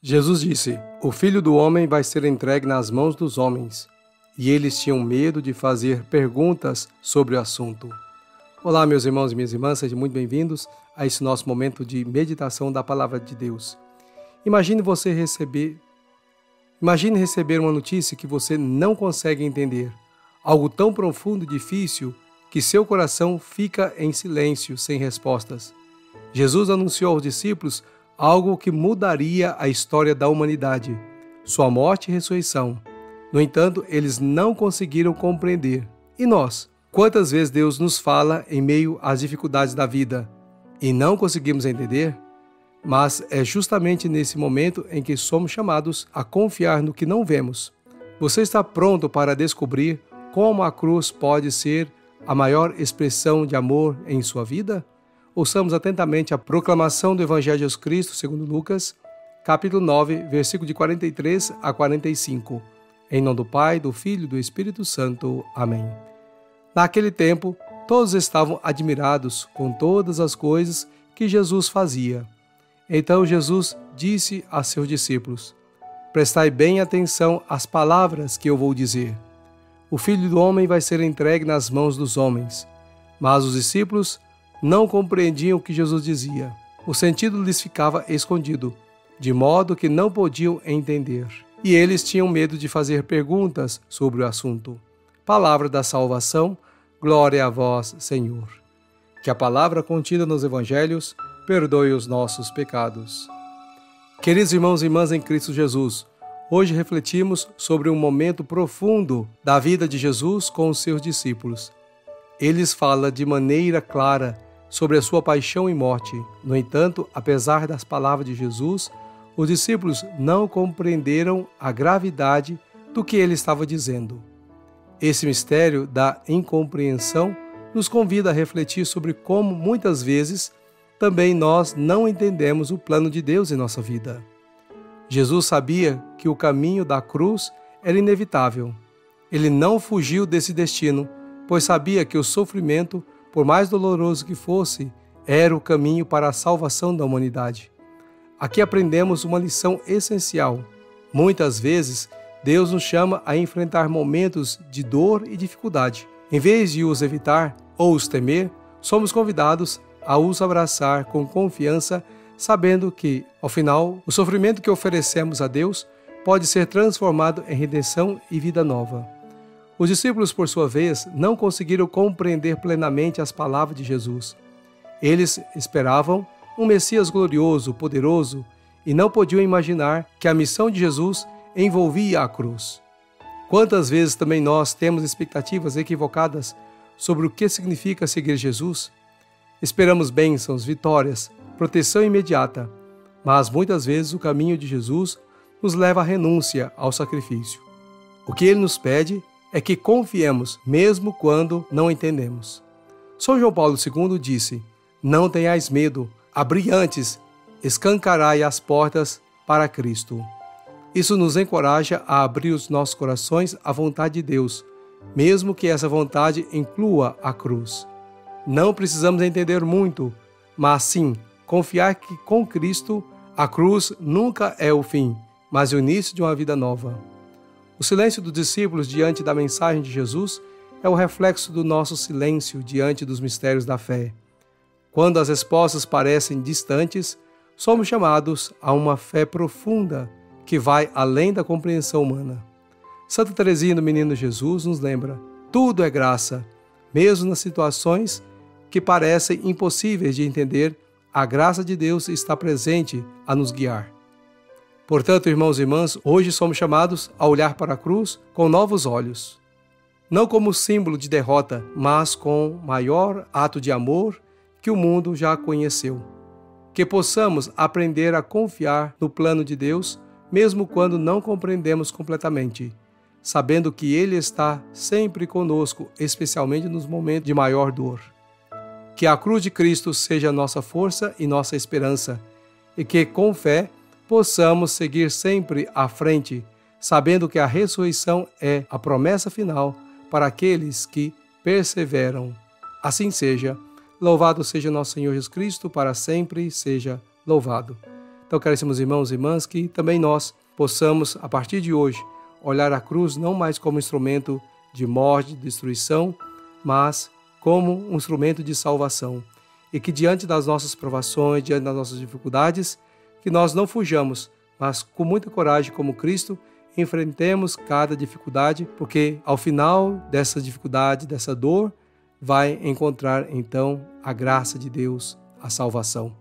Jesus disse: "O Filho do Homem vai ser entregue nas mãos dos homens", e eles tinham medo de fazer perguntas sobre o assunto. Olá, meus irmãos e minhas irmãs, sejam muito bem-vindos a esse nosso momento de meditação da Palavra de Deus. Imagine receber uma notícia que você não consegue entender, algo tão profundo e difícil que seu coração fica em silêncio, sem respostas. Jesus anunciou aos discípulos algo que mudaria a história da humanidade, sua morte e ressurreição. No entanto, eles não conseguiram compreender. E nós? Quantas vezes Deus nos fala em meio às dificuldades da vida e não conseguimos entender? Mas é justamente nesse momento em que somos chamados a confiar no que não vemos. Você está pronto para descobrir como a cruz pode ser a maior expressão de amor em sua vida? Ouçamos atentamente a proclamação do Evangelho de Jesus Cristo, segundo Lucas, capítulo 9, versículo de 43 a 45. Em nome do Pai, do Filho e do Espírito Santo. Amém. Naquele tempo, todos estavam admirados com todas as coisas que Jesus fazia. Então Jesus disse a seus discípulos: "Prestai bem atenção às palavras que eu vou dizer. O Filho do Homem vai ser entregue nas mãos dos homens." Mas os discípulos não compreendiam o que Jesus dizia. O sentido lhes ficava escondido, de modo que não podiam entender. E eles tinham medo de fazer perguntas sobre o assunto. Palavra da salvação, glória a vós, Senhor. Que a palavra contida nos evangelhos perdoe os nossos pecados. Queridos irmãos e irmãs em Cristo Jesus, hoje refletimos sobre um momento profundo da vida de Jesus com os seus discípulos. Eles falam de maneira clara sobre a sua paixão e morte. No entanto, apesar das palavras de Jesus, os discípulos não compreenderam a gravidade do que ele estava dizendo. Esse mistério da incompreensão nos convida a refletir sobre como, muitas vezes, também nós não entendemos o plano de Deus em nossa vida. Jesus sabia que o caminho da cruz era inevitável. Ele não fugiu desse destino, pois sabia que o sofrimento, por mais doloroso que fosse, era o caminho para a salvação da humanidade. Aqui aprendemos uma lição essencial. Muitas vezes, Deus nos chama a enfrentar momentos de dor e dificuldade. Em vez de os evitar ou os temer, somos convidados a os abraçar com confiança, sabendo que, ao final, o sofrimento que oferecemos a Deus pode ser transformado em redenção e vida nova. Os discípulos, por sua vez, não conseguiram compreender plenamente as palavras de Jesus. Eles esperavam um Messias glorioso, poderoso, e não podiam imaginar que a missão de Jesus envolvia a cruz. Quantas vezes também nós temos expectativas equivocadas sobre o que significa seguir Jesus? Esperamos bênçãos, vitórias, proteção imediata, mas muitas vezes o caminho de Jesus nos leva à renúncia ao sacrifício. O que ele nos pede é que confiemos, mesmo quando não entendemos. São João Paulo II disse: "Não tenhais medo, abri antes, escancarai as portas para Cristo." Isso nos encoraja a abrir os nossos corações à vontade de Deus, mesmo que essa vontade inclua a cruz. Não precisamos entender muito, mas sim confiar que com Cristo a cruz nunca é o fim, mas o início de uma vida nova. O silêncio dos discípulos diante da mensagem de Jesus é o reflexo do nosso silêncio diante dos mistérios da fé. Quando as respostas parecem distantes, somos chamados a uma fé profunda que vai além da compreensão humana. Santa Teresinha do Menino Jesus nos lembra: tudo é graça, mesmo nas situações que parecem impossíveis de entender, a graça de Deus está presente a nos guiar. Portanto, irmãos e irmãs, hoje somos chamados a olhar para a cruz com novos olhos. Não como símbolo de derrota, mas com maior ato de amor que o mundo já conheceu. Que possamos aprender a confiar no plano de Deus, mesmo quando não compreendemos completamente, sabendo que Ele está sempre conosco, especialmente nos momentos de maior dor. Que a cruz de Cristo seja nossa força e nossa esperança, e que, com fé, possamos seguir sempre à frente, sabendo que a ressurreição é a promessa final para aqueles que perseveram. Assim seja. Louvado seja nosso Senhor Jesus Cristo, para sempre seja louvado. Então, caríssimos irmãos e irmãs, que também nós possamos, a partir de hoje, olhar a cruz não mais como instrumento de morte, de destruição, mas como um instrumento de salvação. E que diante das nossas provações, diante das nossas dificuldades, que nós não fujamos, mas com muita coragem, como Cristo, enfrentemos cada dificuldade, porque ao final dessa dificuldade, dessa dor, vai encontrar então a graça de Deus, a salvação.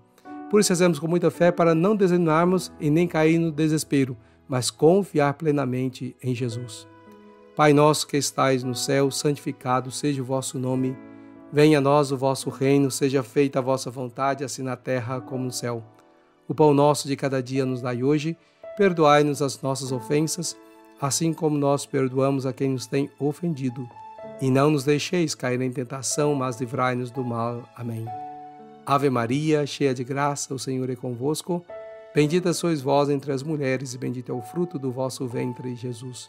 Por isso fazemos com muita fé para não desanimarmos e nem cair no desespero, mas confiar plenamente em Jesus. Pai nosso que estais no céu, santificado seja o vosso nome. Venha a nós o vosso reino, seja feita a vossa vontade, assim na terra como no céu. O pão nosso de cada dia nos dai hoje, perdoai-nos as nossas ofensas, assim como nós perdoamos a quem nos tem ofendido. E não nos deixeis cair em tentação, mas livrai-nos do mal. Amém. Ave Maria, cheia de graça, o Senhor é convosco. Bendita sois vós entre as mulheres, e bendito é o fruto do vosso ventre, Jesus.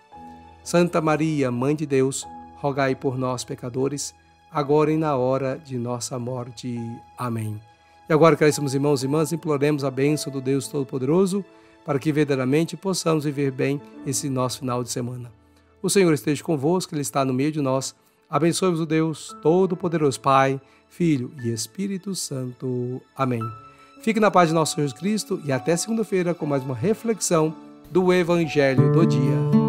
Santa Maria, Mãe de Deus, rogai por nós, pecadores, agora e na hora de nossa morte. Amém. E agora, caríssimos irmãos e irmãs, imploremos a bênção do Deus Todo-Poderoso, para que verdadeiramente possamos viver bem esse nosso final de semana. O Senhor esteja convosco, Ele está no meio de nós. Abençoe-vos o Deus Todo-Poderoso, Pai, Filho e Espírito Santo. Amém. Fique na paz de nosso Senhor Jesus Cristo e até segunda-feira com mais uma reflexão do Evangelho do Dia.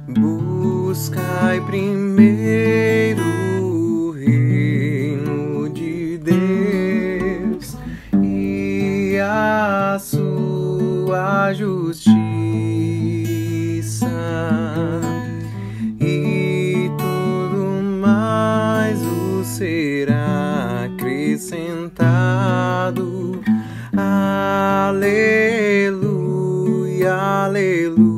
Buscai primeiro o reino de Deus e a sua justiça, e tudo mais vos será acrescentado. Aleluia, aleluia.